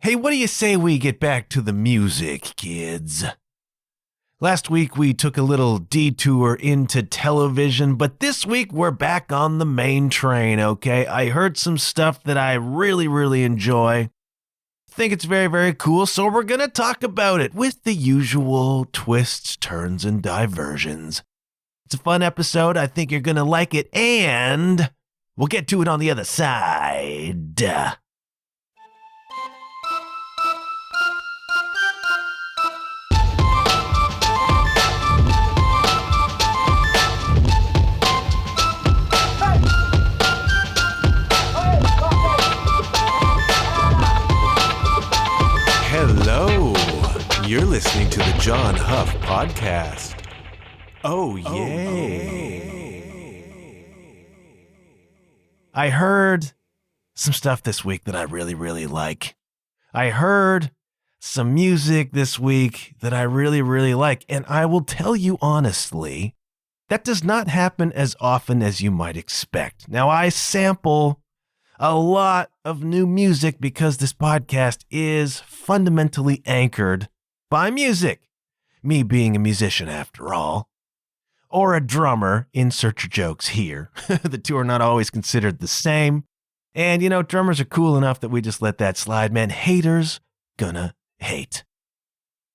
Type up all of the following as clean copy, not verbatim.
Hey, what do you say we get back to the music, kids? Last week we took a little detour into television, but this week we're back on the main train, okay? I heard some stuff that I really enjoy. Think it's very cool, so we're gonna talk about it with the usual twists, turns, and diversions. It's a fun episode. I think you're gonna like it, and we'll get to it on the other side. Hello, you're listening to the John Huff Podcast. Oh, yay. I heard some stuff this week that I really like. I heard some music this week that I really like, and I will tell you honestly, that does not happen as often as you might expect. Now, I sample a lot of new music because this podcast is fundamentally anchored by music. Me being a musician after all. Or a drummer, insert your jokes here. The two are not always considered the same. And you know, drummers are cool enough that we just let that slide, man. Haters gonna hate.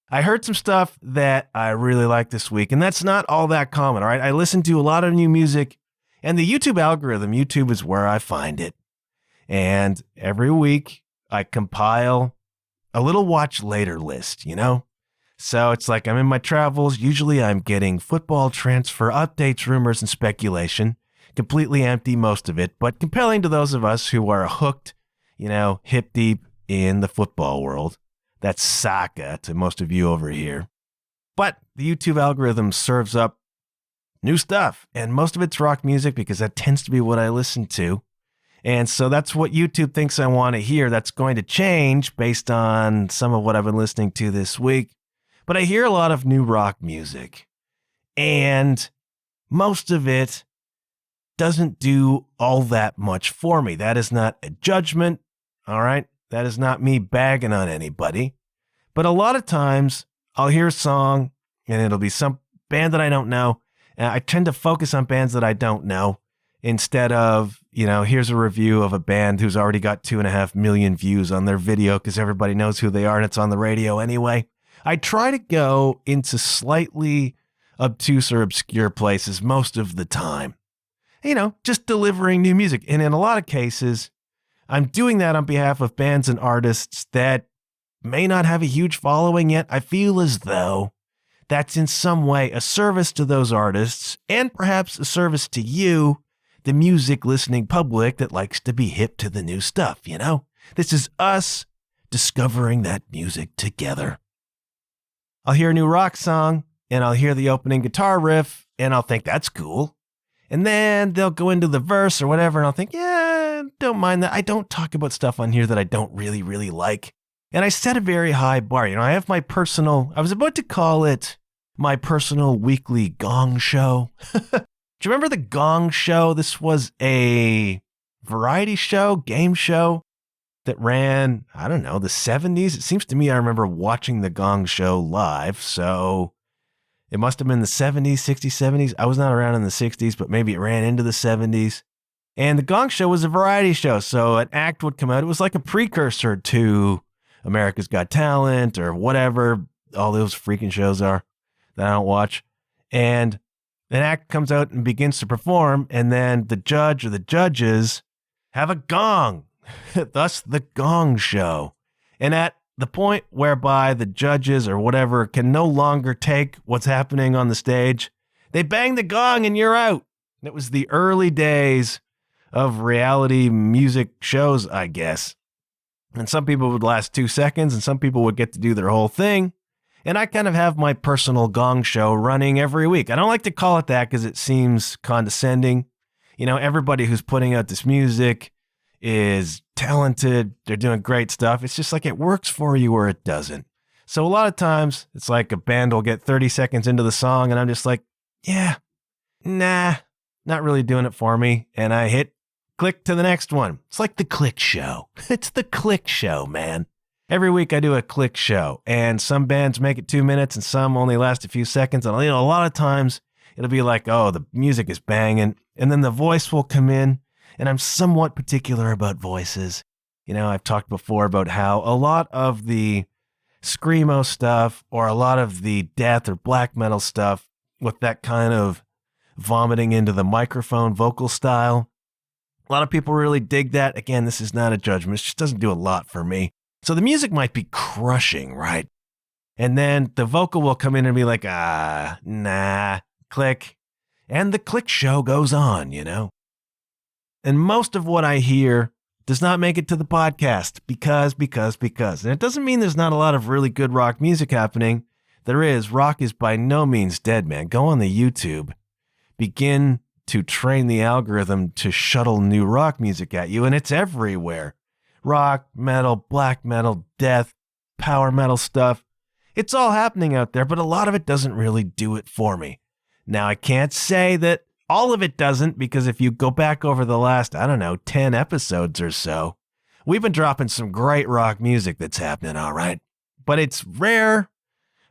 I heard some stuff that I really like this week, and that's not all that common, all right? I listen to a lot of new music, and the YouTube algorithm, YouTube is where I find it. And every week, I compile a little watch later list, you know? So it's like I'm in my travels. Usually I'm getting football transfer updates, rumors, and speculation. Completely empty, most of it, but compelling to those of us who are hooked, you know, hip deep in the football world. That's soccer to most of you over here. But the YouTube algorithm serves up new stuff, and most of it's rock music because that tends to be what I listen to. And so that's what YouTube thinks I want to hear. That's going to change based on some of what I've been listening to this week. But I hear a lot of new rock music, and most of it doesn't do all that much for me. That is not a judgment, all right? That is not me bagging on anybody. But a lot of times I'll hear a song, and it'll be some band that I don't know. And I tend to focus on bands that I don't know instead of, you know, here's a review of a band who's already got 2.5 million views on their video because everybody knows who they are and it's on the radio anyway. I try to go into slightly obtuse or obscure places most of the time. You know, just delivering new music. And in a lot of cases, I'm doing that on behalf of bands and artists that may not have a huge following yet. I feel as though that's in some way a service to those artists and perhaps a service to you, the music listening public that likes to be hip to the new stuff, you know? This is us discovering that music together. I'll hear a new rock song, and I'll hear the opening guitar riff, and I'll think, that's cool. And then they'll go into the verse or whatever, and I'll think, yeah, don't mind that. I don't talk about stuff on here that I don't really like. And I set a very high bar. You know, I have my personal, I was about to call it my personal weekly Gong Show. Do you remember the Gong Show? This was a variety show, game show that ran, I don't know, the 70s. It seems to me I remember watching the Gong Show live, so it must have been the 70s, 60s, 70s. I was not around in the 60s, but maybe it ran into the 70s. And the Gong Show was a variety show, so an act would come out. It was like a precursor to America's Got Talent or whatever all those freaking shows are that I don't watch. And an act comes out and begins to perform, and then the judge or the judges have a gong, thus the Gong Show. And at the point whereby the judges or whatever can no longer take what's happening on the stage, they bang the gong and you're out. It was the early days of reality music shows, I guess. And some people would last 2 seconds, and some people would get to do their whole thing. And I kind of have my personal Gong Show running every week. I don't like to call it that because it seems condescending. You know, everybody who's putting out this music is talented. They're doing great stuff. It's just like it works for you or it doesn't. So a lot of times it's like a band will get 30 seconds into the song and I'm just like, yeah, nah, not really doing it for me. And I hit click to the next one. It's like the click show. It's the click show, man. Every week I do a click show, and some bands make it 2 minutes and some only last a few seconds. And a lot of times it'll be like, oh, the music is banging, and then the voice will come in, and I'm somewhat particular about voices. I've talked before about how a lot of the screamo stuff or a lot of the death or black metal stuff with that kind of vomiting into the microphone vocal style, a lot of people really dig that. Again, this is not a judgment. It just doesn't do a lot for me. So the music might be crushing, right? And then the vocal will come in and be like, nah, click. And the click show goes on, And most of what I hear does not make it to the podcast because. And it doesn't mean there's not a lot of really good rock music happening. There is. Rock is by no means dead, man. Go on the YouTube. Begin to train the algorithm to shuttle new rock music at you, and it's everywhere. Rock, metal, black metal, death, power metal stuff. It's all happening out there, but a lot of it doesn't really do it for me. Now, I can't say that all of it doesn't, because if you go back over the last, 10 episodes or so, we've been dropping some great rock music that's happening, all right? But it's rare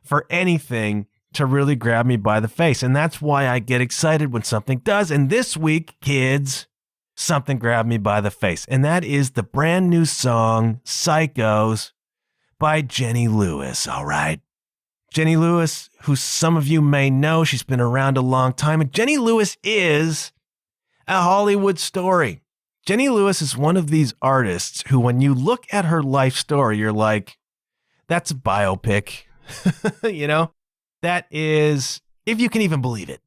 for anything to really grab me by the face, and that's why I get excited when something does. And this week, kids, something grabbed me by the face, and that is the brand new song, Psychos, by Jenny Lewis, all right? Jenny Lewis, who some of you may know, she's been around a long time, and Jenny Lewis is a Hollywood story. Jenny Lewis is one of these artists who, when you look at her life story, you're like, that's a biopic, That is, if you can even believe it,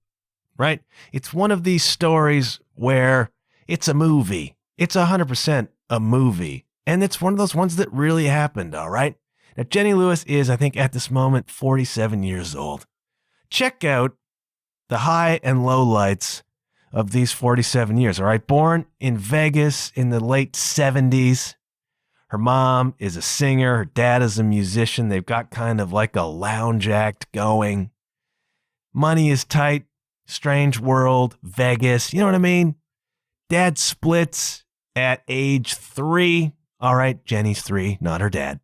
right? It's one of these stories where it's a movie. It's 100% a movie. And it's one of those ones that really happened, all right? Now, Jenny Lewis is, I think, at this moment, 47 years old. Check out the high and low lights of these 47 years, all right? Born in Vegas in the late 70s. Her mom is a singer. Her dad is a musician. They've got kind of like a lounge act going. Money is tight. Strange world. Vegas. You know what I mean? Dad splits at age 3. All right, Jenny's 3, not her dad.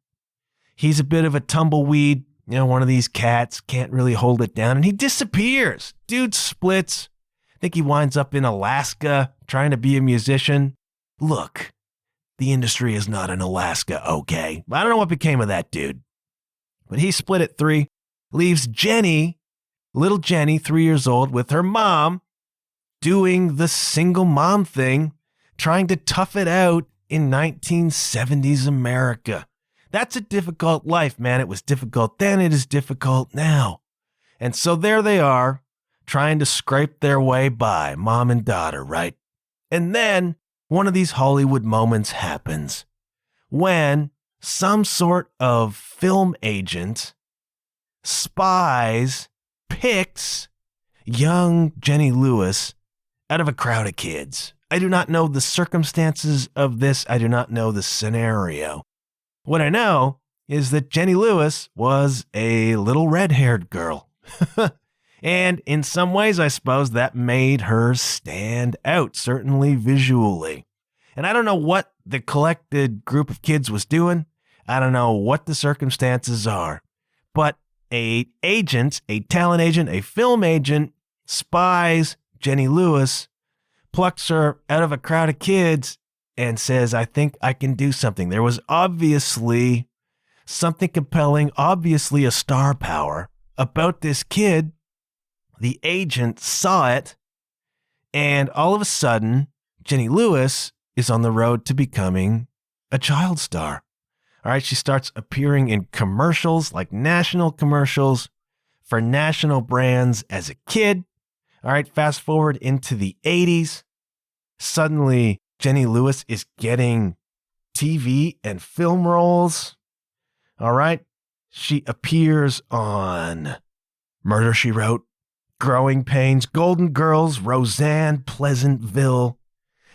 He's a bit of a tumbleweed. One of these cats, can't really hold it down. And he disappears. Dude splits. I think he winds up in Alaska trying to be a musician. Look. The industry is not in Alaska, okay? I don't know what became of that dude. But he split at 3, leaves Jenny, little Jenny, 3 years old, with her mom, doing the single mom thing, trying to tough it out in 1970s America. That's a difficult life, man. It was difficult then, it is difficult now. And so there they are, trying to scrape their way by, mom and daughter, right? And then one of these Hollywood moments happens when some sort of film agent picks young Jenny Lewis out of a crowd of kids. I do not know the circumstances of this. I do not know the scenario. What I know is that Jenny Lewis was a little red-haired girl. And in some ways, I suppose that made her stand out, certainly visually. And I don't know what the collected group of kids was doing. I don't know what the circumstances are. But a talent agent, a film agent, spies Jenny Lewis, plucks her out of a crowd of kids, and says, I think I can do something. There was obviously something compelling, obviously a star power about this kid. The agent saw it, and all of a sudden, Jenny Lewis is on the road to becoming a child star. All right, she starts appearing in commercials, like national commercials for national brands as a kid. All right, fast forward into the 80s. Suddenly, Jenny Lewis is getting TV and film roles. All right, she appears on Murder, She Wrote, Growing Pains, Golden Girls, Roseanne, Pleasantville.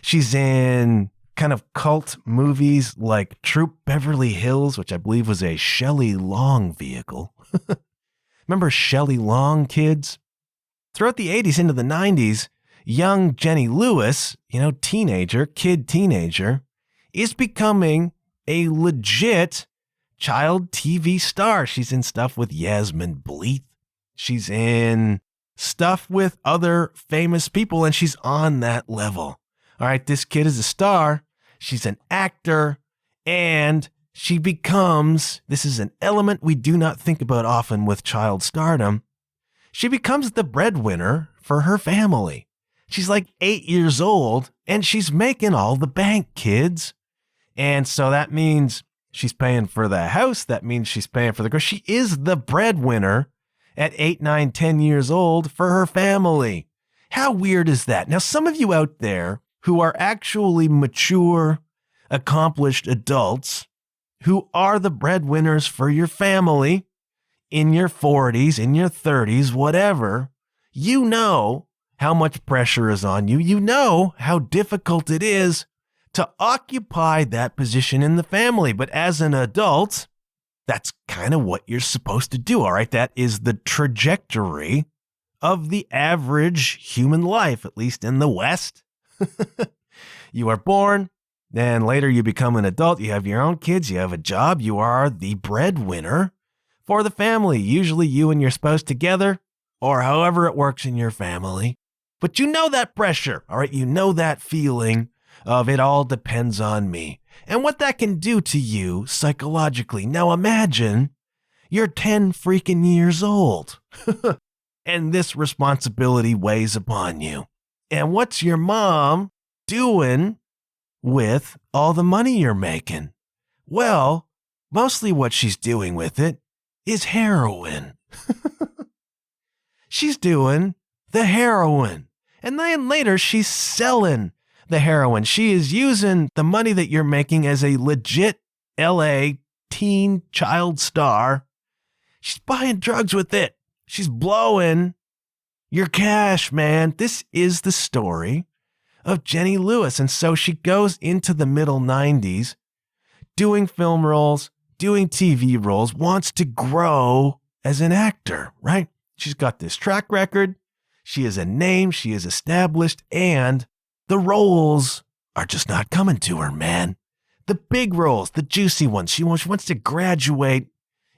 She's in kind of cult movies like Troop Beverly Hills, which I believe was a Shelley Long vehicle. Remember Shelley Long, kids? Throughout the 80s into the 90s, young Jenny Lewis, teenager, is becoming a legit child TV star. She's in stuff with Yasmin Bleeth. She's in stuff with other famous people, and she's on that level. All right, this kid is a star. She's an actor, and she becomes, this is an element we do not think about often with child stardom, she becomes the breadwinner for her family. She's like 8 years old, and she's making all the bank, kids. And so that means she's paying for the house. That means she's paying for the girl. She is the breadwinner at 8, 9, 10 years old for her family. How weird is that? Now, some of you out there who are actually mature, accomplished adults who are the breadwinners for your family in your 40s, in your 30s, whatever, you know how much pressure is on you. You know how difficult it is to occupy that position in the family. But as an adult, that's kind of what you're supposed to do, all right? That is the trajectory of the average human life, at least in the West. You are born, then later you become an adult, you have your own kids, you have a job, you are the breadwinner for the family, usually you and your spouse together, or however it works in your family. But you know that pressure, all right? You know that feeling of it all depends on me and what that can do to you psychologically. Now imagine you're 10 freaking years old and this responsibility weighs upon you. And what's your mom doing with all the money you're making? Well, mostly what she's doing with it is heroin. She's doing the heroin. And then later she's selling the heroin. She is using the money that you're making as a legit LA teen child star. She's buying drugs with it. She's blowing your cash, man. This is the story of Jenny Lewis. And so she goes into the middle 90s doing film roles, doing TV roles, wants to grow as an actor, right? She's got this track record. She is a name. She is established. And the roles are just not coming to her, man. The big roles, the juicy ones. She wants to graduate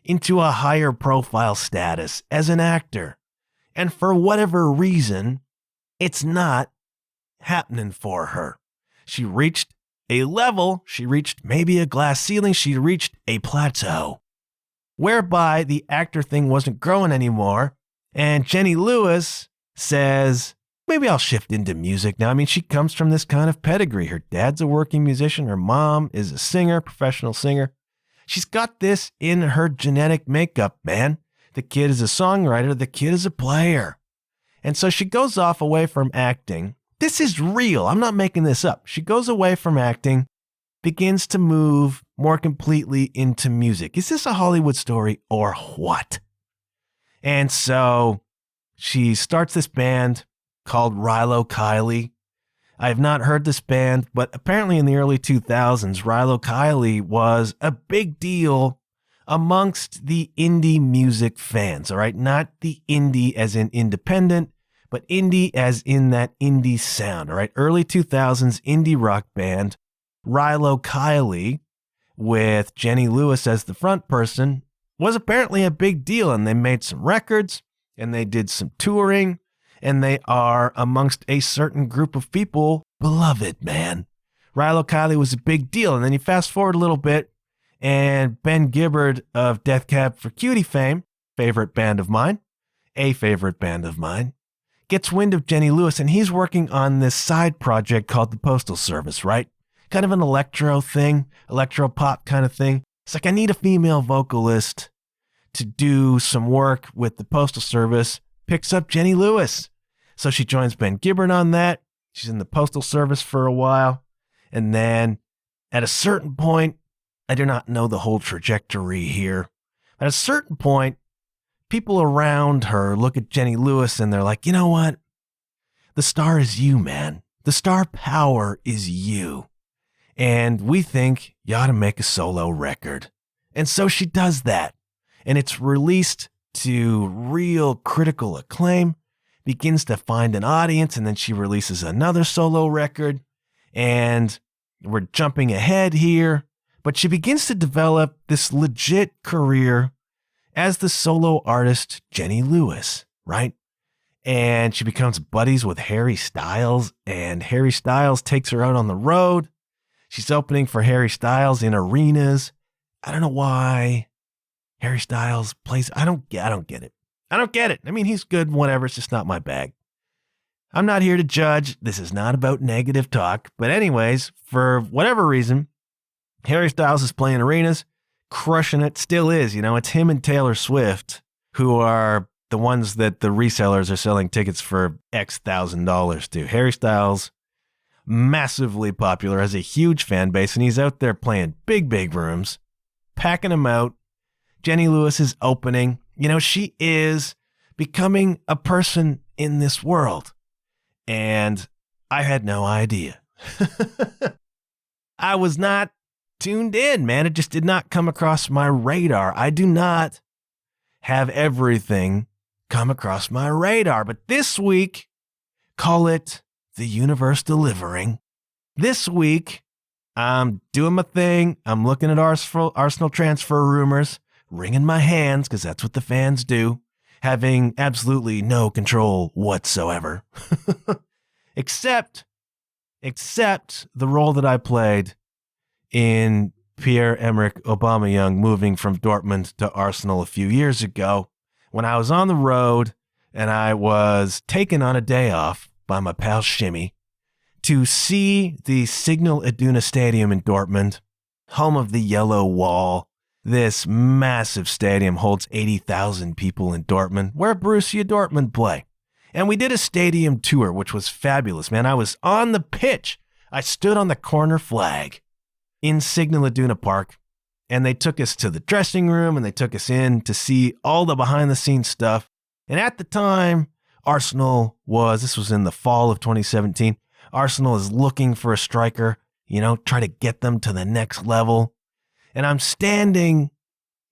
into a higher profile status as an actor. And for whatever reason, it's not happening for her. She reached a level, she reached maybe a glass ceiling, she reached a plateau, whereby the actor thing wasn't growing anymore. And Jenny Lewis says, maybe I'll shift into music now. I mean, she comes from this kind of pedigree. Her dad's a working musician. Her mom is a singer, professional singer. She's got this in her genetic makeup, man. The kid is a songwriter. The kid is a player. And so she goes off away from acting. This is real. I'm not making this up. She goes away from acting, begins to move more completely into music. Is this a Hollywood story or what? And so she starts this band called Rilo Kiley. I have not heard this band, but apparently in the early 2000s, Rilo Kiley was a big deal amongst the indie music fans, all right? Not the indie as in independent, but indie as in that indie sound, all right? Early 2000s indie rock band, Rilo Kiley, with Jenny Lewis as the front person, was apparently a big deal, and they made some records, and they did some touring, and they are amongst a certain group of people beloved, man. Rilo Kiley was a big deal, and then you fast forward a little bit, and Ben Gibbard of Death Cab for Cutie fame, favorite band of mine, gets wind of Jenny Lewis, and he's working on this side project called the Postal Service, right? Kind of an electro thing, electro pop kind of thing. It's like, I need a female vocalist to do some work with the Postal Service. Picks up Jenny Lewis. So she joins Ben Gibbard on that. She's in the Postal Service for a while. And then at a certain point, I do not know the whole trajectory here. At a certain point, people around her look at Jenny Lewis and they're like, you know what? The star is you, man. The star power is you. And we think you ought to make a solo record. And so she does that. And it's released to real critical acclaim, begins to find an audience, and then she releases another solo record. And we're jumping ahead here, But she begins to develop this legit career as the solo artist Jenny Lewis, right? And she becomes buddies with Harry Styles, and Harry Styles takes her out on the road. She's opening for Harry Styles in arenas. I don't know why Harry Styles plays. I don't get it. I don't get it. I mean, he's good, whatever. It's just not my bag. I'm not here to judge. This is not about negative talk. But anyways, for whatever reason, Harry Styles is playing arenas, crushing it, still is. You know, it's him and Taylor Swift who are the ones that the resellers are selling tickets for X $1,000 to. Harry Styles, massively popular, has a huge fan base, and he's out there playing big rooms, packing them out. Jenny Lewis is opening. You know, she is becoming a person in this world. And I had no idea. I was not tuned in, man. It just did not come across my radar. I do not have everything come across my radar. But this week, call it the universe delivering. This week, I'm doing my thing. I'm looking at Arsenal transfer rumors, wringing my hands because that's what the fans do, having absolutely no control whatsoever. except the role that I played in Pierre-Emerick Aubameyang moving from Dortmund to Arsenal a few years ago when I was on the road and I was taken on a day off by my pal Shimmy to see the Signal Iduna Stadium in Dortmund, home of the Yellow Wall. This massive stadium holds 80,000 people in Dortmund, where Borussia Dortmund play. And we did a stadium tour, which was fabulous, man. I was on the pitch. I stood on the corner flag in Signal Iduna Park, and they took us to the dressing room, and they took us in to see all the behind-the-scenes stuff. And at the time, this was in the fall of 2017, Arsenal is looking for a striker, you know, try to get them to the next level. And I'm standing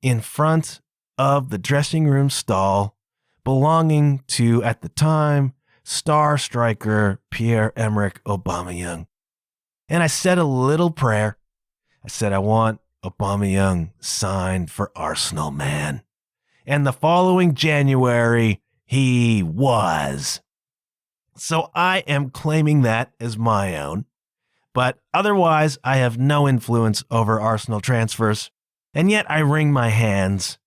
in front of the dressing room stall belonging to, at the time, star striker Pierre-Emerick Aubameyang. And I said a little prayer. I said, I want Aubameyang signed for Arsenal, man. And the following January, he was. So I am claiming that as my own. But otherwise, I have no influence over Arsenal transfers. And yet I wring my hands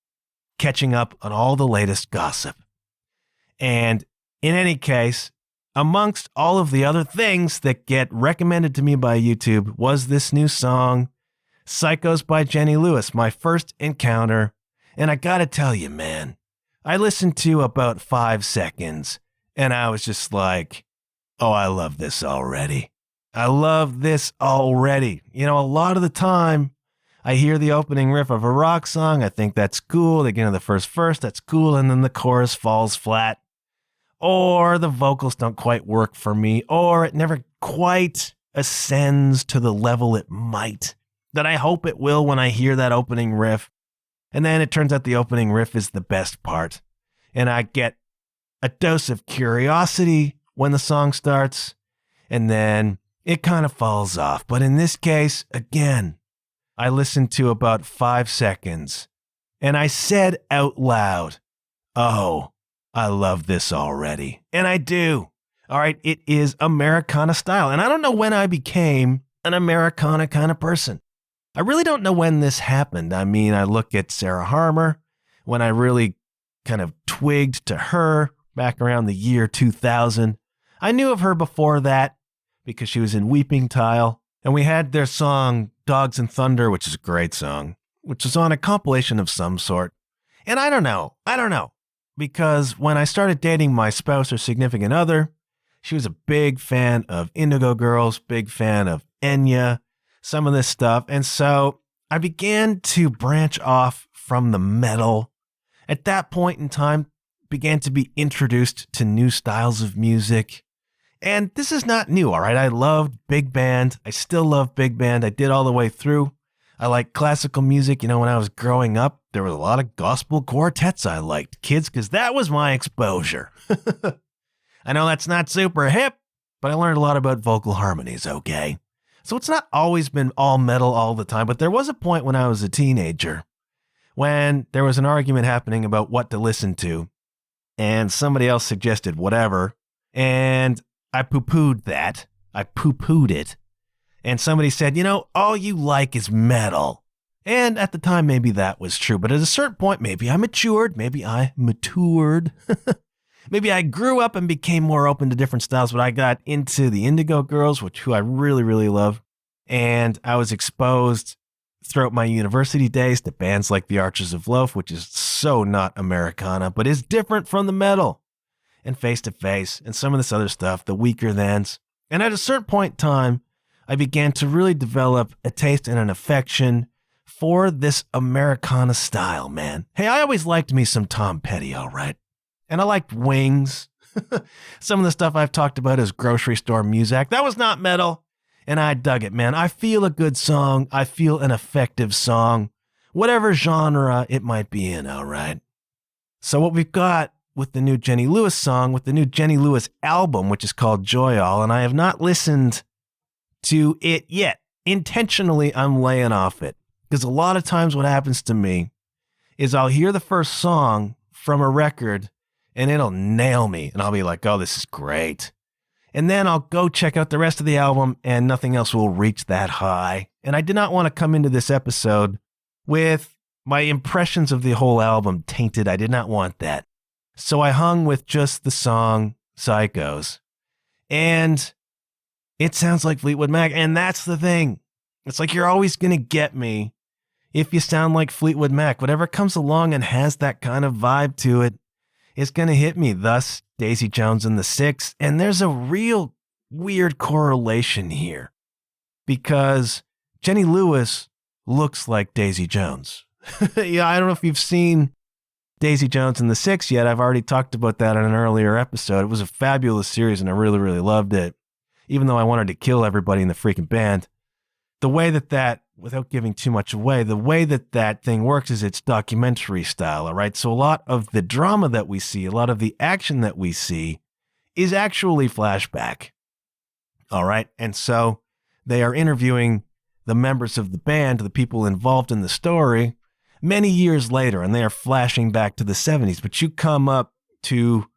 catching up on all the latest gossip. And in any case, amongst all of the other things that get recommended to me by YouTube was this new song, Psychos by Jenny Lewis, my first encounter. And I gotta tell you, man, I listened to about 5 seconds and I was just like, oh, I love this already. I love this already. You know, a lot of the time I hear the opening riff of a rock song. I think that's cool. They get into the first verse. That's cool. And then the chorus falls flat. Or the vocals don't quite work for me. Or it never quite ascends to the level it might, that I hope it will when I hear that opening riff. And then it turns out the opening riff is the best part. And I get a dose of curiosity when the song starts. And then it kind of falls off. But in this case, again, I listened to about 5 seconds. And I said out loud, oh, I love this already. And I do. All right, it is Americana style. And I don't know when I became an Americana kind of person. I really don't know when this happened. I mean, I look at Sarah Harmer, when I really kind of twigged to her back around the year 2000. I knew of her before that because she was in Weeping Tile. And we had their song Dogs and Thunder, which is a great song, which was on a compilation of some sort. And I don't know. Because when I started dating my spouse or significant other, she was a big fan of Indigo Girls, big fan of Enya, some of this stuff. And so I began to branch off from the metal. At that point in time, began to be introduced to new styles of music. And this is not new, all right? I loved big band. I still love big band. I did all the way through. I like classical music. You know, when I was growing up, there was a lot of gospel quartets I liked, kids, because that was my exposure. I know that's not super hip, but I learned a lot about vocal harmonies, okay? So it's not always been all metal all the time, but there was a point when I was a teenager when there was an argument happening about what to listen to, and somebody else suggested whatever, and I poo-pooed that. I poo-pooed it. And somebody said, all you like is metal. And at the time, maybe that was true. But at a certain point, maybe I matured. Maybe I grew up and became more open to different styles. But I got into the Indigo Girls, who I really, really love. And I was exposed throughout my university days to bands like the Archers of Loaf, which is so not Americana, but is different from the metal. And Face to Face and some of this other stuff, the Weaker Thans. And at a certain point in time, I began to really develop a taste and an affection for this Americana style, man. Hey, I always liked me some Tom Petty, all right? And I liked Wings. Some of the stuff I've talked about is grocery store music. That was not metal, and I dug it, man. I feel a good song. I feel an effective song, whatever genre it might be in, all right? So what we've got with the new Jenny Lewis song, with the new Jenny Lewis album, which is called Joy All, and I have not listened to it yet. Intentionally, I'm laying off it. Because a lot of times what happens to me is I'll hear the first song from a record and it'll nail me. And I'll be like, oh, this is great. And then I'll go check out the rest of the album and nothing else will reach that high. And I did not want to come into this episode with my impressions of the whole album tainted. I did not want that. So I hung with just the song Psychos. And it sounds like Fleetwood Mac. And that's the thing. It's like you're always going to get me if you sound like Fleetwood Mac. Whatever comes along and has that kind of vibe to it is going to hit me. Thus, Daisy Jones and the Six. And there's a real weird correlation here because Jenny Lewis looks like Daisy Jones. Yeah, I don't know if you've seen Daisy Jones and the Six yet. I've already talked about that in an earlier episode. It was a fabulous series and I really, really loved it. Even though I wanted to kill everybody in the freaking band. The way that, without giving too much away, the way that thing works is it's documentary style, all right? So a lot of the drama that we see, a lot of the action that we see is actually flashback, all right? And so they are interviewing the members of the band, the people involved in the story, many years later, and they are flashing back to the 70s. But you come up to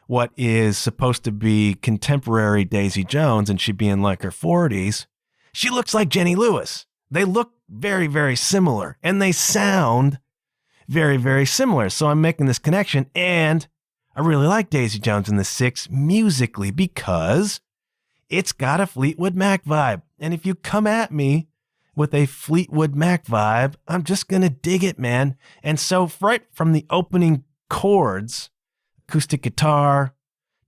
what is supposed to be contemporary Daisy Jones, and she be in like her 40s, she looks like Jenny Lewis. They look very, very similar, and they sound very, very similar. So I'm making this connection, and I really like Daisy Jones and the Six musically because it's got a Fleetwood Mac vibe. And if you come at me with a Fleetwood Mac vibe, I'm just going to dig it, man. And so right from the opening chords, acoustic guitar,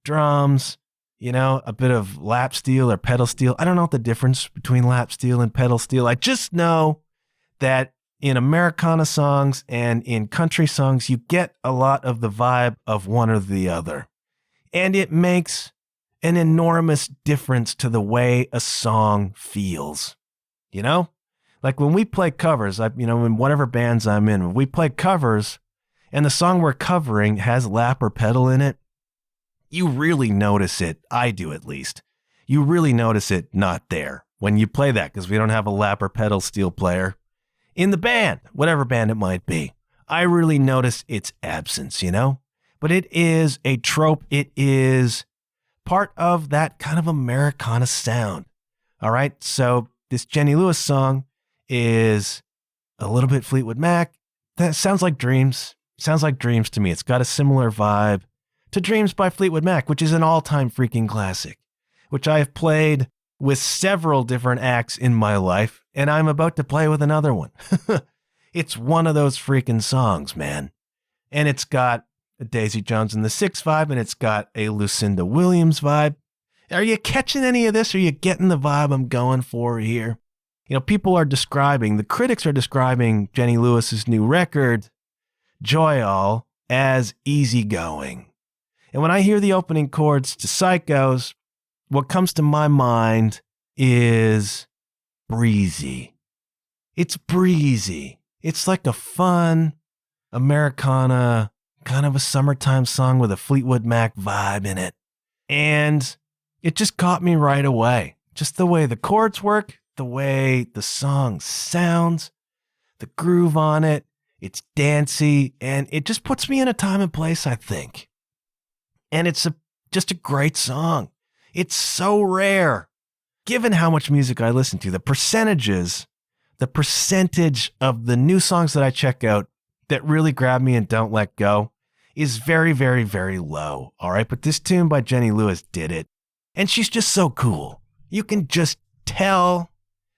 drums, a bit of lap steel or pedal steel. I don't know the difference between lap steel and pedal steel. I just know that in Americana songs and in country songs, you get a lot of the vibe of one or the other. And it makes an enormous difference to the way a song feels. Like when we play covers, in whatever bands I'm in, when we play covers and the song we're covering has lap or pedal in it, you really notice it. I do, at least. You really notice it not there when you play that because we don't have a lap or pedal steel player in the band, whatever band it might be. I really notice its absence, But it is a trope. It is part of that kind of Americana sound. All right. So this Jenny Lewis song is a little bit Fleetwood Mac. That sounds like Dreams. Sounds like Dreams to me. It's got a similar vibe to Dreams by Fleetwood Mac, which is an all-time freaking classic, which I have played with several different acts in my life, and I'm about to play with another one. It's one of those freaking songs, man. And it's got a Daisy Jones and the Six vibe, and it's got a Lucinda Williams vibe. Are you catching any of this? Are you getting the vibe I'm going for here? The critics are describing Jenny Lewis's new record, Joy All, as easygoing. And when I hear the opening chords to Psychos, what comes to my mind is breezy. It's breezy. It's like a fun Americana, kind of a summertime song with a Fleetwood Mac vibe in it. And it just caught me right away. Just the way the chords work, the way the song sounds, the groove on it. It's dancey, and it just puts me in a time and place, I think. And it's just a great song. It's so rare. Given how much music I listen to, the percentage of the new songs that I check out that really grab me and don't let go is very, very, very low. All right. But this tune by Jenny Lewis did it. And she's just so cool. You can just tell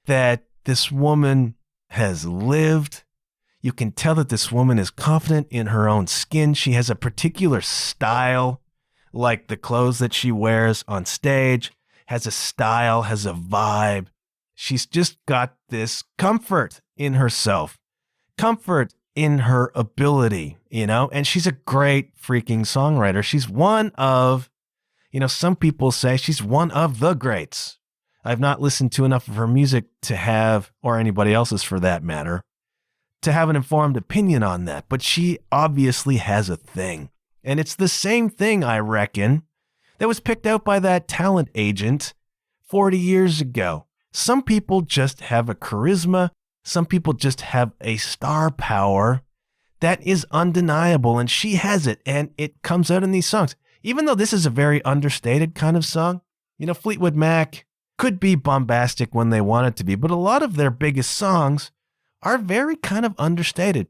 that this woman has lived. You can tell that this woman is confident in her own skin. She has a particular style, like the clothes that she wears on stage, has a style, has a vibe. She's just got this comfort in herself, comfort in her ability, and she's a great freaking songwriter. She's one of, some people say she's one of the greats. I've not listened to enough of her music to have, or anybody else's for that matter, to have an informed opinion on that. But she obviously has a thing. And it's the same thing, I reckon, that was picked out by that talent agent 40 years ago. Some people just have a charisma. Some people just have a star power that is undeniable. And she has it. And it comes out in these songs. Even though this is a very understated kind of song, Fleetwood Mac could be bombastic when they want it to be. But a lot of their biggest songs are very kind of understated.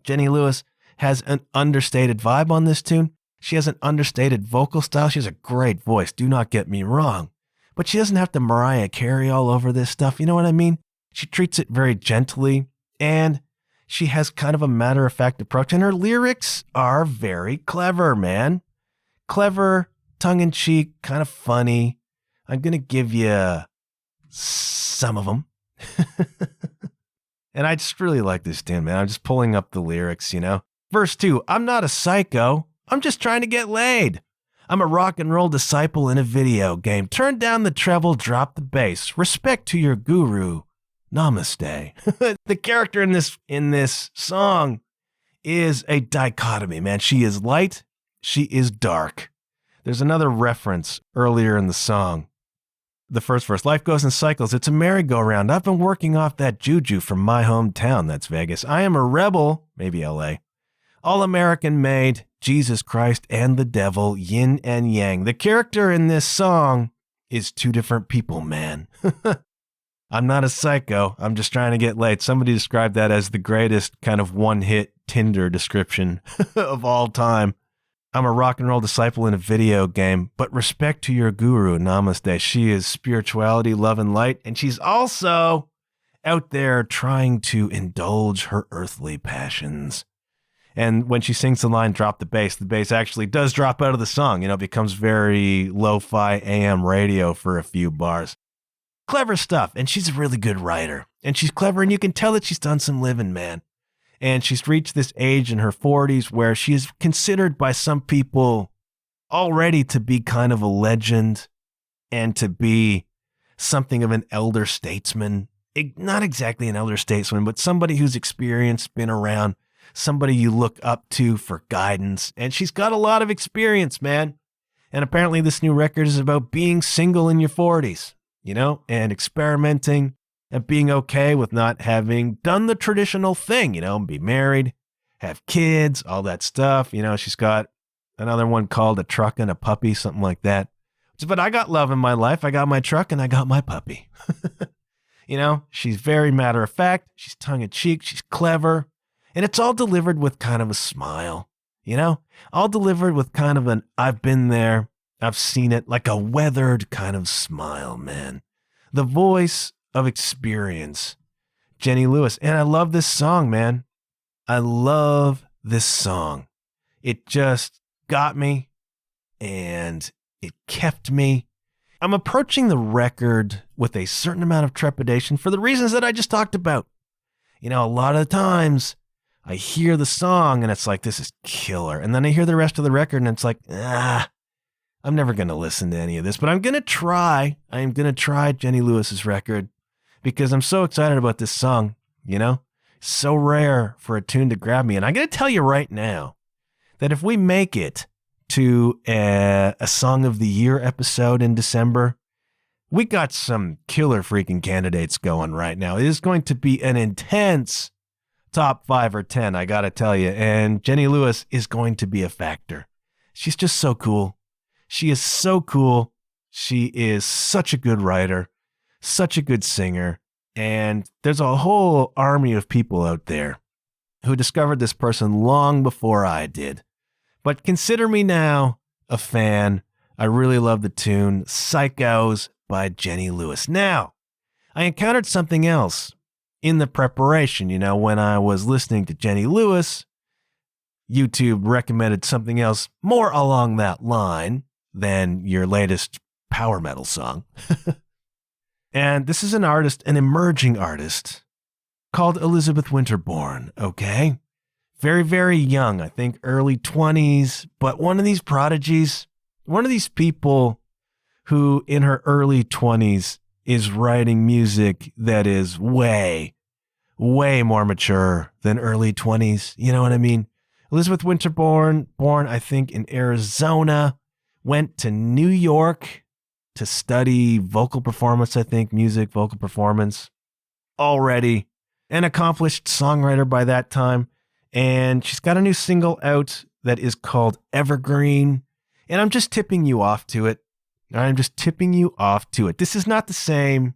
Jenny Lewis has an understated vibe on this tune. She has an understated vocal style. She has a great voice, do not get me wrong. But she doesn't have to Mariah Carey all over this stuff, you know what I mean? She treats it very gently, and she has kind of a matter-of-fact approach, and her lyrics are very clever, man. Clever, tongue-in-cheek, kind of funny. I'm going to give you some of them. And I just really like this tune, man. I'm just pulling up the lyrics, Verse 2, I'm not a psycho. I'm just trying to get laid. I'm a rock and roll disciple in a video game. Turn down the treble, drop the bass. Respect to your guru. Namaste. The character in this song is a dichotomy, man. She is light. She is dark. There's another reference earlier in the song. The first verse, life goes in cycles. It's a merry-go-round. I've been working off that juju from my hometown. That's Vegas. I am a rebel, maybe LA. All American made, Jesus Christ and the devil, yin and yang. The character in this song is two different people, man. I'm not a psycho. I'm just trying to get laid. Somebody described that as the greatest kind of one-hit Tinder description of all time. I'm a rock and roll disciple in a video game, but respect to your guru, Namaste. She is spirituality, love, and light, and she's also out there trying to indulge her earthly passions. And when she sings the line, drop the bass actually does drop out of the song. It becomes very lo-fi AM radio for a few bars. Clever stuff, and she's a really good writer. And she's clever, and you can tell that she's done some living, man. And she's reached this age in her 40s where she is considered by some people already to be kind of a legend and to be something of an elder statesman. Not exactly an elder statesman, but somebody who's experienced, been around, somebody you look up to for guidance. And she's got a lot of experience, man. And apparently this new record is about being single in your 40s, and experimenting. And being okay with not having done the traditional thing, be married, have kids, all that stuff. She's got another one called A Truck and a Puppy, something like that. But I got love in my life. I got my truck and I got my puppy. She's very matter of fact. She's tongue in cheek. She's clever. And it's all delivered with kind of a smile, all delivered with kind of an I've been there. I've seen it, like a weathered kind of smile, man. The voice of experience, Jenny Lewis. And I love this song, man. I love this song. It just got me and it kept me. I'm approaching the record with a certain amount of trepidation for the reasons that I just talked about. A lot of times I hear the song and it's like, this is killer. And then I hear the rest of the record and it's like, I'm never going to listen to any of this, but I'm going to try. I am going to try Jenny Lewis's record. Because I'm so excited about this song, so rare for a tune to grab me. And I'm going to tell you right now that if we make it to a Song of the Year episode in December, we got some killer freaking candidates going right now. It is going to be an intense top 5 or 10, I gotta tell you. And Jenny Lewis is going to be a factor. She's just so cool. She is so cool. She is such a good writer, such a good singer. And there's a whole army of people out there who discovered this person long before I did. But consider me now a fan. I really love the tune Psychos by Jenny Lewis. Now, I encountered something else in the preparation. You know, when I was listening to Jenny Lewis, YouTube recommended something else more along that line than your latest power metal song. And this is an artist, an emerging artist, called Elizabeth Winterbourne, okay? Very, very young, I think early 20s, but one of these prodigies, one of these people who in her early 20s is writing music that is way, way more mature than early 20s. You know what I mean? Elizabeth Winterbourne, born, I think, in Arizona, went to New York to study vocal performance, I think, music, vocal performance. Already an accomplished songwriter by that time. And she's got a new single out that is called Evergreen. And I'm just tipping you off to it. I'm just tipping you off to it. This is not the same.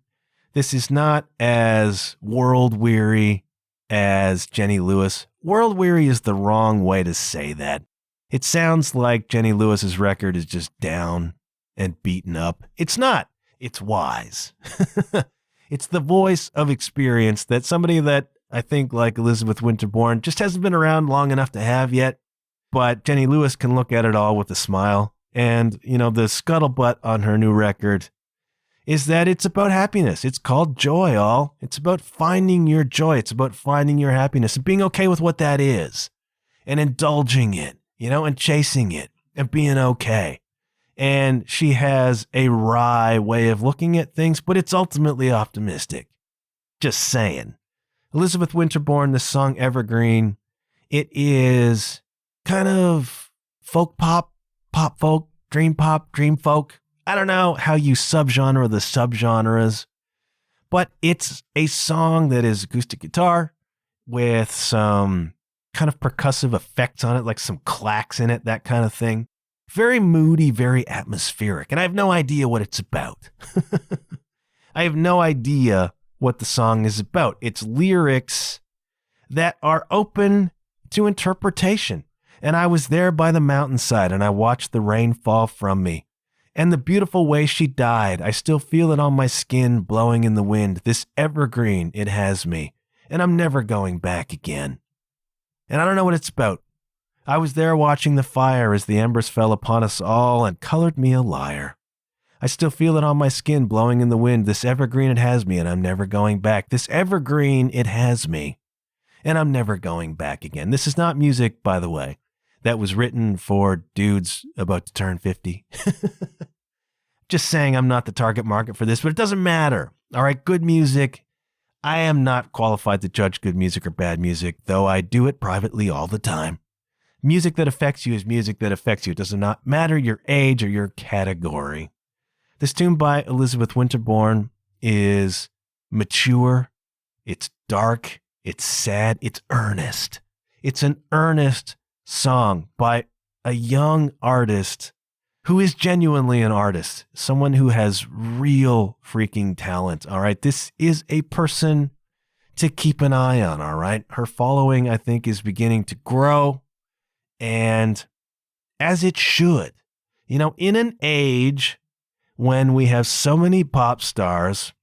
This is not as world weary as Jenny Lewis. World weary is the wrong way to say that. It sounds like Jenny Lewis's record is just down and beaten up. It's not. It's wise. It's the voice of experience that somebody that I think like Elizabeth Winterbourne just hasn't been around long enough to have yet. But Jenny Lewis can look at it all with a smile. And, you know, the scuttlebutt on her new record is that it's about happiness. It's called Joy, all. It's about finding your joy. It's about finding your happiness and being okay with what that is and indulging it, you know, and chasing it and being okay. And she has a wry way of looking at things, but it's ultimately optimistic. Just saying. Elizabeth Winterbourne, the song Evergreen, it is kind of folk pop, pop folk, dream pop, dream folk. I don't know how you subgenre the subgenres, but it's a song that is acoustic guitar with some kind of percussive effects on it, like some clacks in it, that kind of thing. Very moody, very atmospheric, and I have no idea what it's about. I have no idea what the song is about. It's lyrics that are open to interpretation. And I was there by the mountainside, and I watched the rain fall from me. And the beautiful way she died, I still feel it on my skin, blowing in the wind. This evergreen, it has me, and I'm never going back again. And I don't know what it's about. I was there watching the fire as the embers fell upon us all and colored me a liar. I still feel it on my skin, blowing in the wind. This evergreen, it has me, and I'm never going back. This evergreen, it has me, and I'm never going back again. This is not music, by the way, that was written for dudes about to turn 50. Just saying I'm not the target market for this, but it doesn't matter. All right, good music. I am not qualified to judge good music or bad music, though I do it privately all the time. Music that affects you is music that affects you. It does not matter your age or your category. This tune by Elizabeth Winterbourne is mature, it's dark, it's sad, it's earnest. It's an earnest song by a young artist who is genuinely an artist, someone who has real freaking talent, all right? This is a person to keep an eye on, all right? Her following, I think, is beginning to grow, and as it should. You know, in an age when we have so many pop stars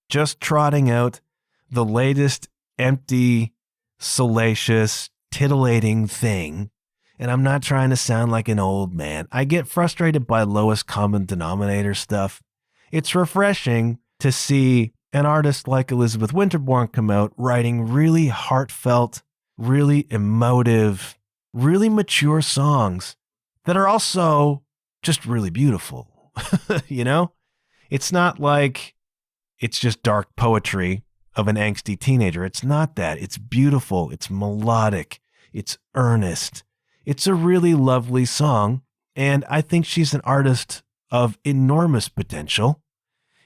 just trotting out the latest empty, salacious, titillating thing, and I'm not trying to sound like an old man. I get frustrated by lowest common denominator stuff. It's refreshing to see an artist like Elizabeth Winterbourne come out writing really heartfelt, really emotive, really mature songs that are also just really beautiful. You know? It's not like it's just dark poetry of an angsty teenager. It's not that. It's beautiful. It's melodic. It's earnest. It's a really lovely song, and I think she's an artist of enormous potential.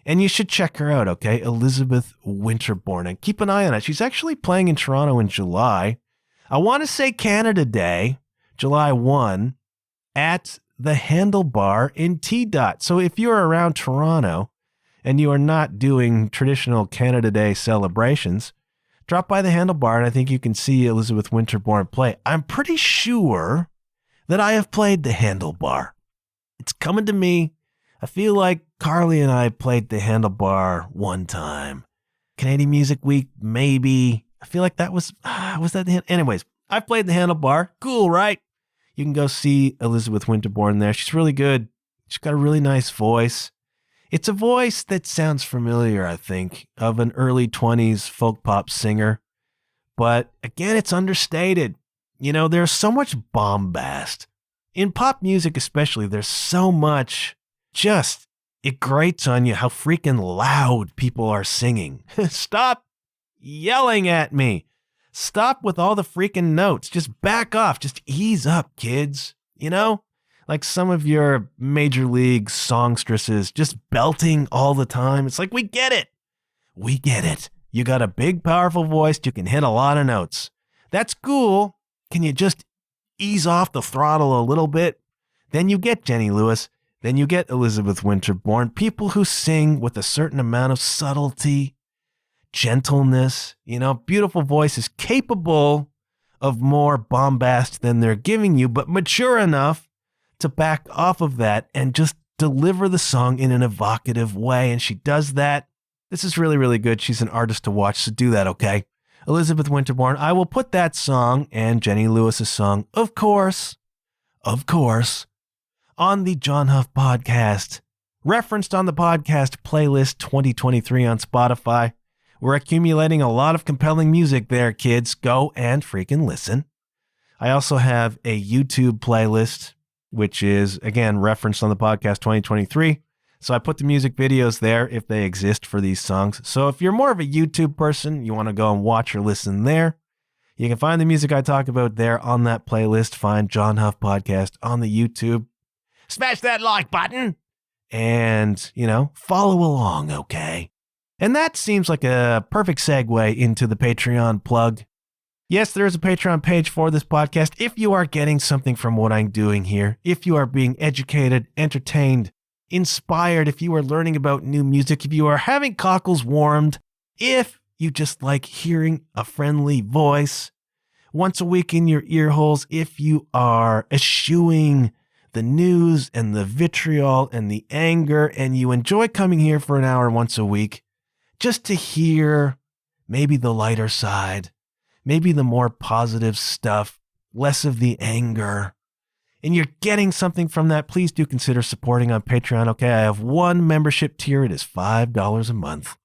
And you should check her out, okay? Elizabeth Winterborn. And keep an eye on it. She's actually playing in Toronto in July. I want to say Canada Day, July 1, at the Handlebar in T-Dot. So if you're around Toronto and you are not doing traditional Canada Day celebrations, drop by the Handlebar and I think you can see Elizabeth Winterborn play. I'm pretty sure that I have played the Handlebar. It's coming to me. I feel like Carly and I played the Handlebar one time. Canadian Music Week, maybe. I feel like that was that the anyways, I've played the Handlebar. Cool, right? You can go see Elizabeth Winterborn there. She's really good. She's got a really nice voice. It's a voice that sounds familiar, I think, of an early 20s folk pop singer. But again, it's understated. You know, there's so much bombast. In pop music especially, there's so much it grates on you how freaking loud people are singing. Stop yelling at me. Stop with all the freaking notes. Just back off. Just ease up, kids. You know? Like some of your major league songstresses just belting all the time. It's like, we get it. We get it. You got a big, powerful voice. You can hit a lot of notes. That's cool. Can you just ease off the throttle a little bit? Then you get Jenny Lewis. Then you get Elizabeth Winterborn, people who sing with a certain amount of subtlety, gentleness, beautiful voices, capable of more bombast than they're giving you, but mature enough to back off of that and just deliver the song in an evocative way. And she does that. This is really, really good. She's an artist to watch, so do that, okay? Elizabeth Winterborn, I will put that song and Jenny Lewis's song, of course, on the John Huff podcast, referenced on the podcast playlist 2023 on Spotify. We're accumulating a lot of compelling music there, kids. Go and freaking listen. I also have a YouTube playlist, which is, again, referenced on the podcast 2023. So I put the music videos there if they exist for these songs. So if you're more of a YouTube person, you want to go and watch or listen there, you can find the music I talk about there on that playlist. Find John Huff Podcast on the YouTube. Smash that like button and, follow along, okay? And that seems like a perfect segue into the Patreon plug. Yes, there is a Patreon page for this podcast. If you are getting something from what I'm doing here, if you are being educated, entertained, inspired, if you are learning about new music, if you are having cockles warmed, if you just like hearing a friendly voice once a week in your ear holes, if you are eschewing the news and the vitriol and the anger, and you enjoy coming here for an hour once a week just to hear maybe the lighter side, maybe the more positive stuff, less of the anger, and you're getting something from that, please do consider supporting on Patreon, okay? I have one membership tier. It is $5 a month.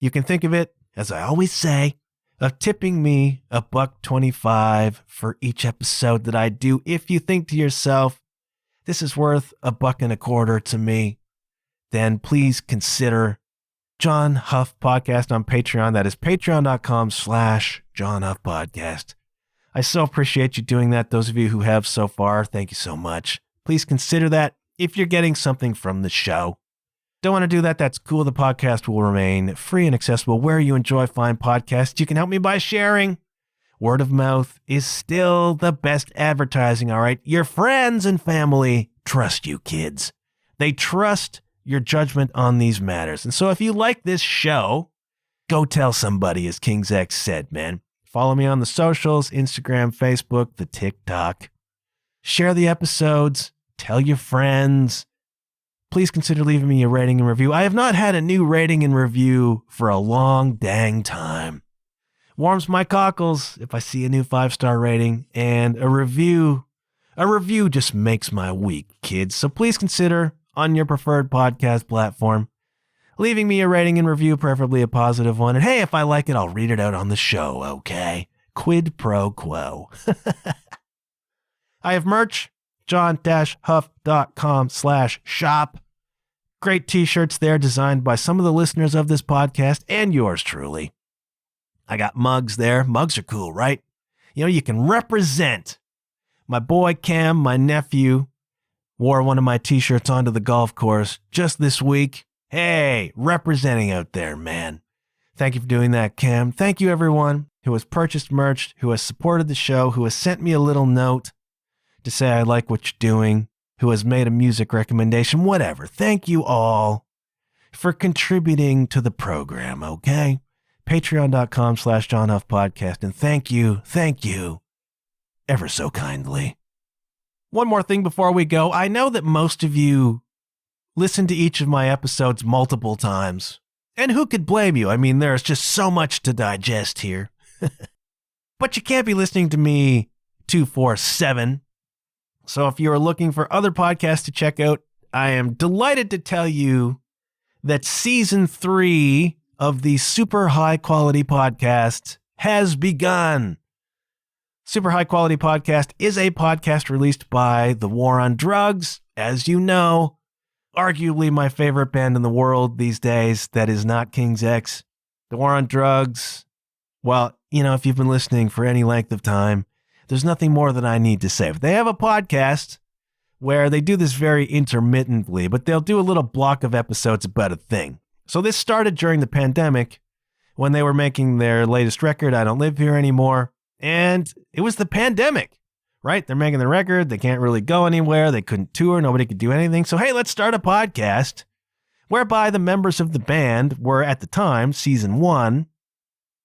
You can think of it, as I always say, of tipping me $1.25 for each episode that I do. If you think to yourself, this is worth $1.25 to me, then please consider John Huff Podcast on Patreon. That is patreon.com/John Huff Podcast. I so appreciate you doing that. Those of you who have so far, thank you so much. Please consider that if you're getting something from the show. Don't want to do that? That's cool. The podcast will remain free and accessible where you enjoy fine podcasts. You can help me by sharing. Word of mouth is still the best advertising, all right? Your friends and family trust you, kids. They trust your judgment on these matters. And so if you like this show, go tell somebody, as King's X said, man. Follow me on the socials, Instagram, Facebook, the TikTok. Share the episodes. Tell your friends. Please consider leaving me a rating and review. I have not had a new rating and review for a long dang time. Warms my cockles if I see a new 5-star rating, and a review just makes my week, kids. So please consider, on your preferred podcast platform, leaving me a rating and review, preferably a positive one. And hey, if I like it, I'll read it out on the show, okay? Quid pro quo. I have merch, john-huff.com/shop. Great t-shirts there designed by some of the listeners of this podcast and yours truly. I got mugs there. Mugs are cool, right? You can represent. My boy Cam, my nephew, wore one of my t-shirts onto the golf course just this week. Hey, representing out there, man. Thank you for doing that, Cam. Thank you, everyone who has purchased merch, who has supported the show, who has sent me a little note to say I like what you're doing, who has made a music recommendation, whatever. Thank you all for contributing to the program, okay? Patreon.com/JohnHuffPodcast. And thank you ever so kindly. One more thing before we go. I know that most of you listen to each of my episodes multiple times. And who could blame you? I mean, there's just so much to digest here. But you can't be listening to me 24/7. So if you are looking for other podcasts to check out, I am delighted to tell you that season 3 of the Super High Quality Podcast has begun. Super High Quality Podcast is a podcast released by The War on Drugs. As you know, arguably my favorite band in the world these days that is not King's X. The War on Drugs, well, you know, if you've been listening for any length of time, there's nothing more that I need to say. But they have a podcast where they do this very intermittently, but they'll do a little block of episodes about a thing. So this started during the pandemic when they were making their latest record, I Don't Live Here Anymore. And it was the pandemic, right? They're making the record. They can't really go anywhere. They couldn't tour. Nobody could do anything. So, hey, let's start a podcast whereby the members of the band were, at the time, season 1,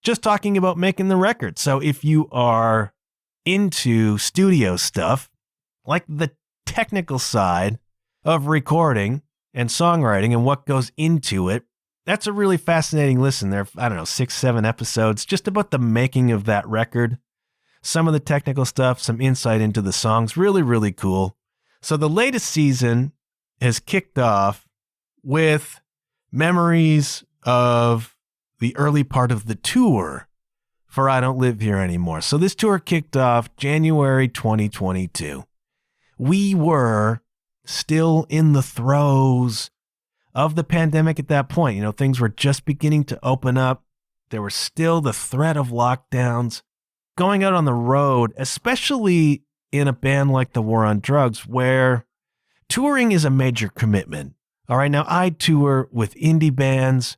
just talking about making the record. So if you are into studio stuff, like the technical side of recording and songwriting and what goes into it, that's a really fascinating listen. There are, 6-7 episodes just about the making of that record. Some of the technical stuff, some insight into the songs. Really, really cool. So the latest season has kicked off with memories of the early part of the tour for I Don't Live Here Anymore. So this tour kicked off January 2022. We were still in the throes of the pandemic at that point. You know, things were just beginning to open up. There was still the threat of lockdowns. Going out on the road, especially in a band like The War on Drugs, where touring is a major commitment. All right, now I tour with indie bands.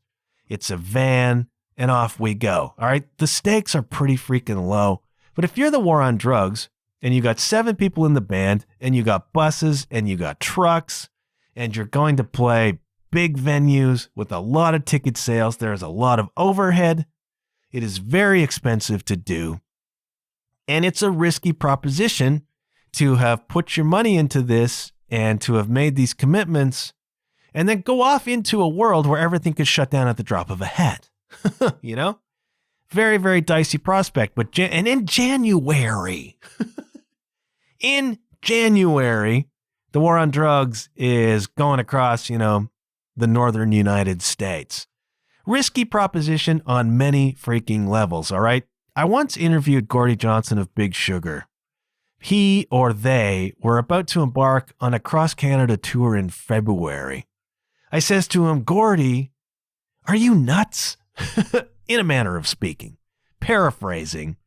It's a van, and off we go. All right, the stakes are pretty freaking low. But if you're The War on Drugs, and you got 7 people in the band, and you got buses, and you got trucks, and you're going to play big venues with a lot of ticket sales, there is a lot of overhead. It is very expensive to do. And it's a risky proposition to have put your money into this and to have made these commitments and then go off into a world where everything could shut down at the drop of a hat. You know? Very, very dicey prospect. But and in January, The War on Drugs is going across, the northern United States. Risky proposition on many freaking levels, all right? I once interviewed Gordy Johnson of Big Sugar. He or they were about to embark on a cross-Canada tour in February. I says to him, Gordy, are you nuts? In a manner of speaking. Paraphrasing.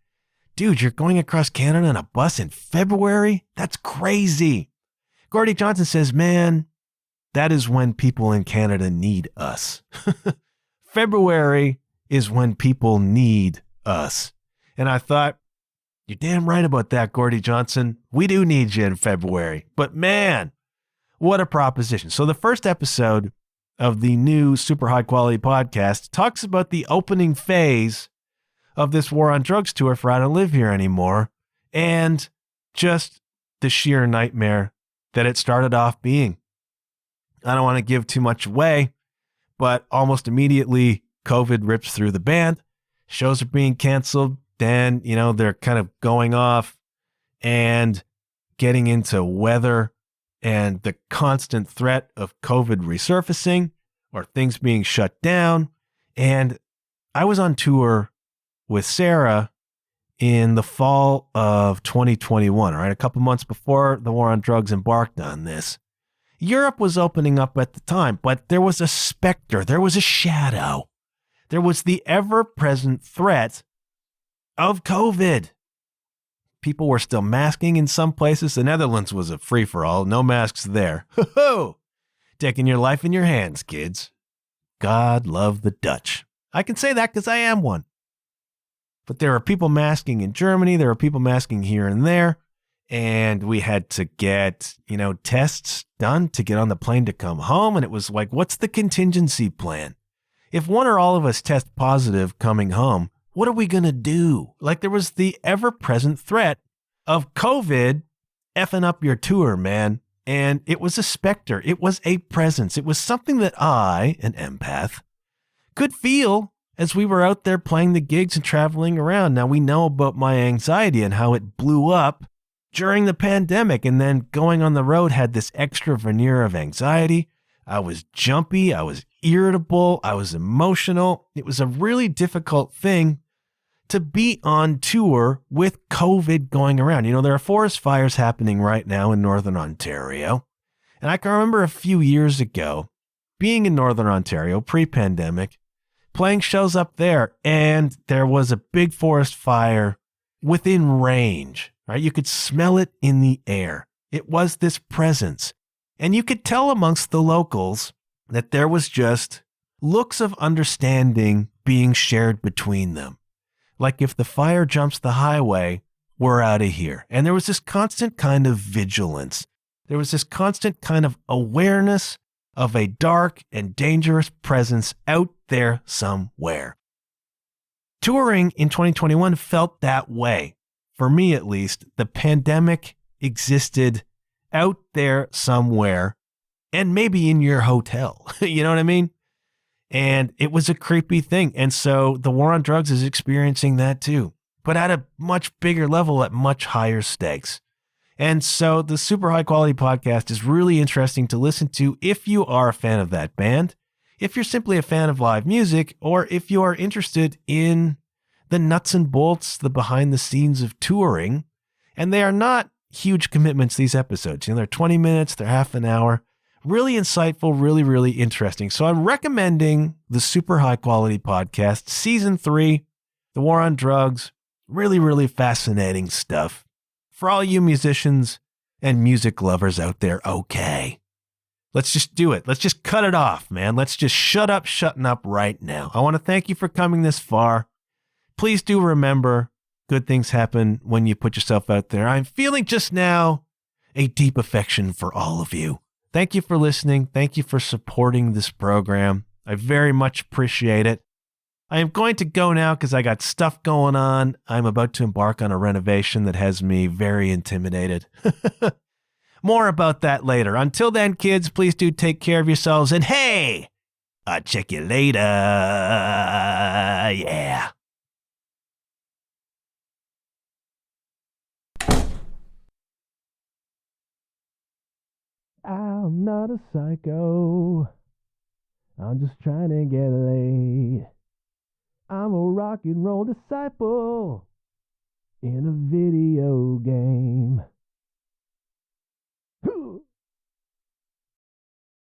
Dude, you're going across Canada in a bus in February? That's crazy. Gordy Johnson says, man, that is when people in Canada need us. February is when people need us. And I thought, you're damn right about that, Gordy Johnson. We do need you in February. But man, what a proposition. So the first episode of the new Super High Quality Podcast talks about the opening phase of this War on Drugs tour for I Don't Live Here Anymore, and just the sheer nightmare that it started off being. I don't want to give too much away, but almost immediately COVID rips through the band. Shows are being canceled. Then, they're kind of going off and getting into weather and the constant threat of COVID resurfacing or things being shut down. And I was on tour with Sarah in the fall of 2021, all right, a couple months before the War on Drugs embarked on this. Europe was opening up at the time, but there was a specter, there was a shadow. There was the ever-present threat of COVID. People were still masking in some places. The Netherlands was a free-for-all, no masks there. Ho-ho! Taking your life in your hands, kids. God love the Dutch. I can say that because I am one. But there are people masking in Germany. There are people masking here and there. And we had to get, tests done to get on the plane to come home. And it was like, what's the contingency plan? If one or all of us test positive coming home, what are we going to do? Like, there was the ever-present threat of COVID effing up your tour, man. And it was a specter. It was a presence. It was something that I, an empath, could feel as we were out there playing the gigs and traveling around. Now, we know about my anxiety and how it blew up during the pandemic, and then going on the road had this extra veneer of anxiety. I was jumpy, I was irritable, I was emotional. It was a really difficult thing to be on tour with COVID going around. There are forest fires happening right now in Northern Ontario. And I can remember a few years ago being in Northern Ontario pre-pandemic, playing shows up there, and there was a big forest fire within range. Right? You could smell it in the air. It was this presence. And you could tell amongst the locals that there was just looks of understanding being shared between them. Like, if the fire jumps the highway, we're out of here. And there was this constant kind of vigilance. There was this constant kind of awareness of a dark and dangerous presence out there somewhere. Touring in 2021 felt that way. For me, at least. The pandemic existed out there somewhere, and maybe in your hotel. You know what I mean? And it was a creepy thing. And so the war on drugs is experiencing that too, but at a much bigger level, at much higher stakes. And so the Super High Quality Podcast is really interesting to listen to if you are a fan of that band, if you're simply a fan of live music, or if you are interested in the nuts and bolts, the behind the scenes of touring. And they are not huge commitments, these episodes. They're 20 minutes, they're half an hour. Really insightful, really, really interesting. So I'm recommending the Super High Quality Podcast, Season 3, The War on Drugs. Really, really fascinating stuff. For all you musicians and music lovers out there, okay. Let's just do it. Let's just cut it off, man. Let's just shutting up right now. I want to thank you for coming this far. Please do remember, good things happen when you put yourself out there. I'm feeling just now a deep affection for all of you. Thank you for listening. Thank you for supporting this program. I very much appreciate it. I am going to go now because I got stuff going on. I'm about to embark on a renovation that has me very intimidated. More about that later. Until then, kids, please do take care of yourselves. And hey, I'll check you later. Yeah. I'm not a psycho. I'm just trying to get laid. I'm a rock and roll disciple in a video game.